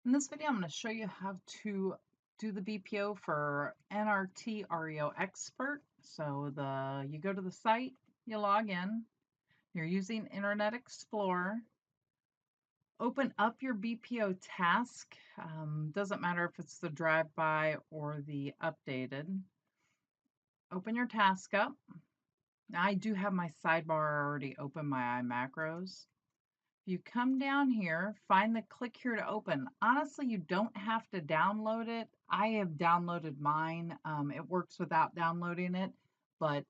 In this video, I'm going to show you how to do the BPO for NRT ReoExpert. So you go to the site, you log in, you're using Internet Explorer, open up your BPO task. Doesn't matter if it's the drive-by or the updated. Open your task up. Now I do have my sidebar already open, my iMacros. You come down here, find the click here to open. Honestly, you don't have to download it. I have downloaded mine. It works without downloading it, but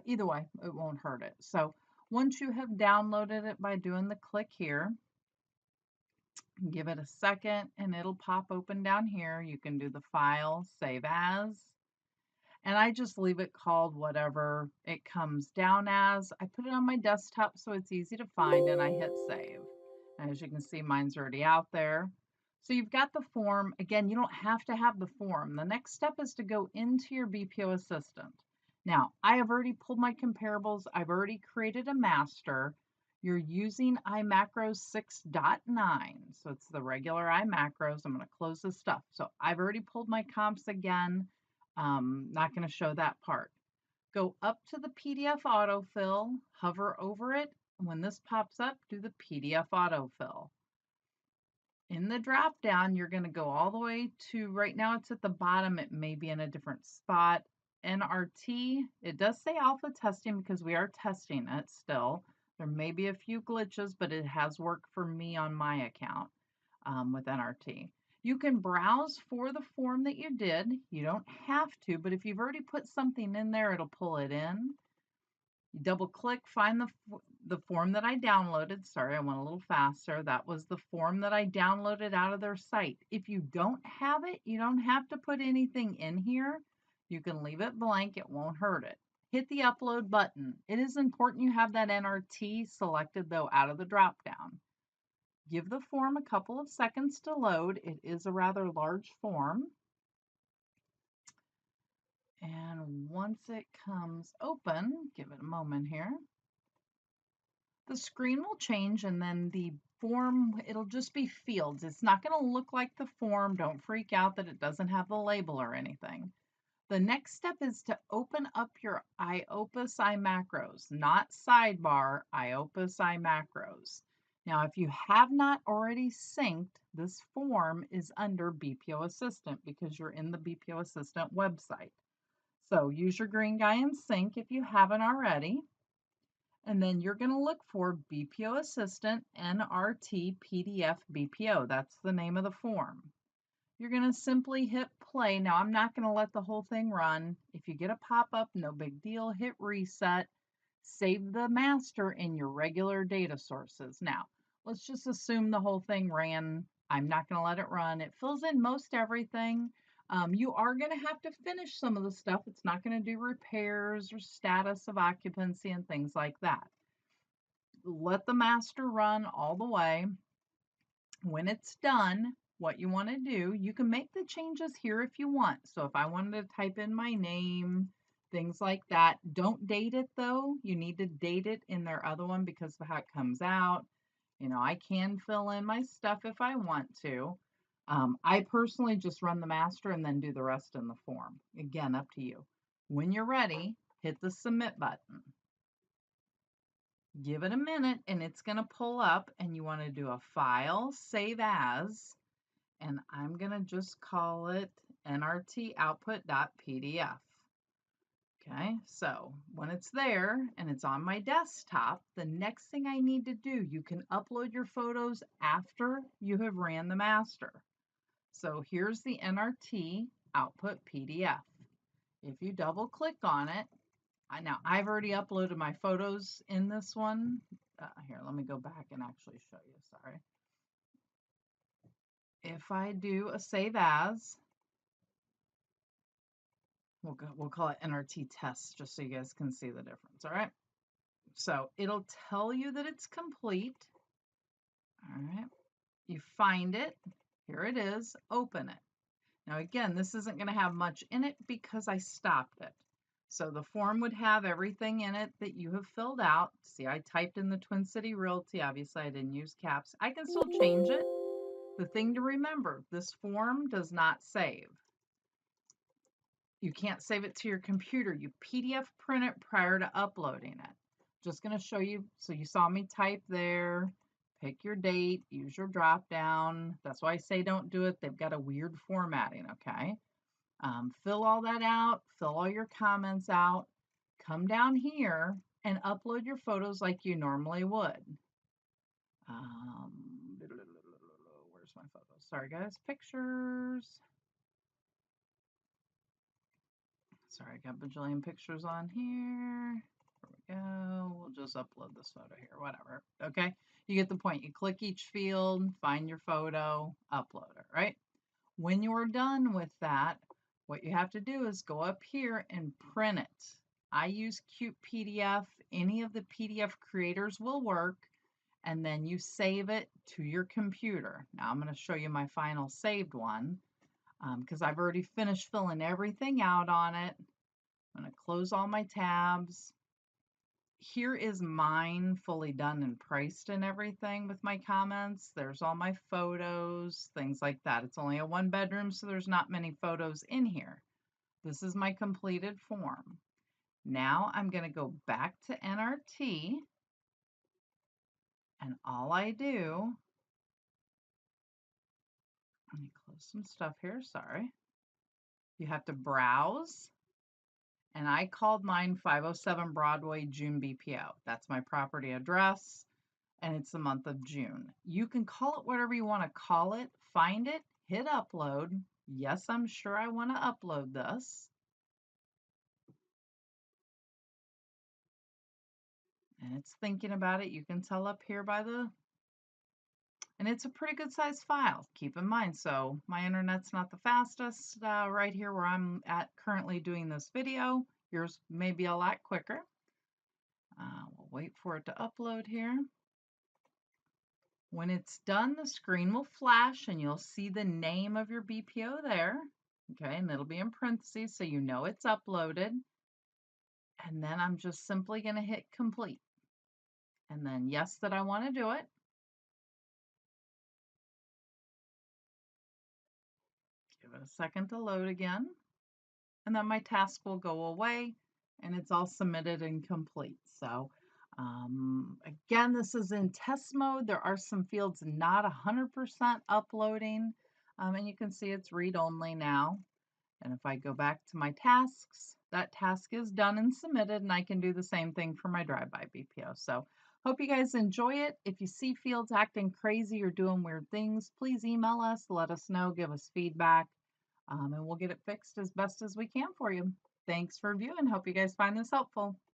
either way, it won't hurt it. So once you have downloaded it by doing the click here, give it a second and it'll pop open down here. You can do the file, save as, and I just leave it called whatever it comes down as. I put it on my desktop so it's easy to find and I hit save. And as you can see, mine's already out there. So you've got the form. Again, you don't have to have the form. The next step is to go into your BPO Assistant. Now, I have already pulled my comparables. I've already created a master. You're using iMacros 6.9. So it's the regular iMacros. I'm going to close this stuff. So I've already pulled my comps again. Not going to show that part. Go up to the PDF autofill, hover over it. When this pops up, do the PDF autofill. In the drop down, you're going to go all the way to, right now it's at the bottom, it may be in a different spot. NRT, it does say alpha testing because we are testing it still. There may be a few glitches, but it has worked for me on my account with NRT. You can browse for the form that you did. You don't have to, but if you've already put something in there, it'll pull it in. You double click, find the form that I downloaded. Sorry, I went a little faster. That was the form that I downloaded out of their site. If you don't have it, you don't have to put anything in here. You can leave it blank. It won't hurt it. Hit the upload button. It is important you have that NRT selected though out of the drop down. Give the form a couple of seconds to load. It is a rather large form. And once it comes open, give it a moment here. The screen will change and then the form, it'll just be fields. It's not going to look like the form. Don't freak out that it doesn't have the label or anything. The next step is to open up your iOpus iMacros, not sidebar, iOpus iMacros. Now, if you have not already synced, this form is under BPO Assistant because you're in the BPO Assistant website. So use your green guy and sync if you haven't already. And then you're going to look for BPO Assistant NRT PDF BPO. That's the name of the form. You're going to simply hit play. Now, I'm not going to let the whole thing run. If you get a pop-up, no big deal. Hit reset. Save the master in your regular data sources. Now, let's just assume the whole thing ran. I'm not going to let it run. It fills in most everything. You are going to have to finish some of the stuff. It's not going to do repairs or status of occupancy and things like that. Let the master run all the way. When it's done, what you want to do, you can make the changes here if you want. So if I wanted to type in my name, things like that, don't date it though. You need to date it in their other one because of how it comes out. You know, I can fill in my stuff if I want to. I personally just run the master and then do the rest in the form. Again, up to you. When you're ready, hit the submit button. Give it a minute and it's going to pull up and you want to do a file, save as, and I'm going to just call it NRT output.pdf. Okay, so when it's there and it's on my desktop, the next thing I need to do, you can upload your photos after you have ran the master. So here's the NRT output PDF. If you double click on it, now I've already uploaded my photos in this one. Here, let me go back and actually show you, sorry. If I do a save as, we'll call it NRT test just so you guys can see the difference, all right? So it'll tell you that it's complete. All right, you find it, here it is, open it. Now again, this isn't going to have much in it because I stopped it. So the form would have everything in it that you have filled out. See, I typed in the Twin City Realty. Obviously, I didn't use caps. I can still change it. The thing to remember, this form does not save. You can't save it to your computer. You PDF print it prior to uploading it. Just going to show you. So you saw me type there, pick your date, use your drop down. That's why I say don't do it. They've got a weird formatting, okay? Fill all that out, fill all your comments out, come down here and upload your photos like you normally would. Um, where's my photos? Sorry guys, pictures. Sorry, I got a bajillion pictures on here. There we go. We'll just upload this photo here, whatever. Okay, you get the point. You click each field, find your photo, upload it, right? When you're done with that, what you have to do is go up here and print it. I use Cute PDF. Any of the PDF creators will work, and then you save it to your computer. Now I'm going to show you my final saved one because I've already finished filling everything out on it. I'm going to close all my tabs. Here is mine fully done and priced and everything with my comments. There's all my photos, things like that. It's only a 1-bedroom, so there's not many photos in here. This is my completed form. Now I'm going to go back to NRT, and all I do, let me close some stuff here, sorry. You have to browse, and I called mine 507 Broadway, June BPO. That's my property address, and it's the month of June. You can call it whatever you want to call it, find it, hit upload. Yes, I'm sure I want to upload this. And it's thinking about it. You can tell up here by the, and it's a pretty good size file. Keep in mind, so my internet's not the fastest right here where I'm at currently doing this video. Yours may be a lot quicker. We'll wait for it to upload here. When it's done, the screen will flash and you'll see the name of your BPO there. Okay, and it'll be in parentheses so you know it's uploaded. And then I'm just simply going to hit complete. And then yes, that I want to do it. Give it a second to load again. And then my task will go away and it's all submitted and complete. So again, this is in test mode. There are some fields not 100% uploading. And you can see it's read only now. And if I go back to my tasks, that task is done and submitted, and I can do the same thing for my drive-by BPO. So hope you guys enjoy it. If you see fields acting crazy or doing weird things, please email us, let us know, give us feedback, and we'll get it fixed as best as we can for you. Thanks for viewing. Hope you guys find this helpful.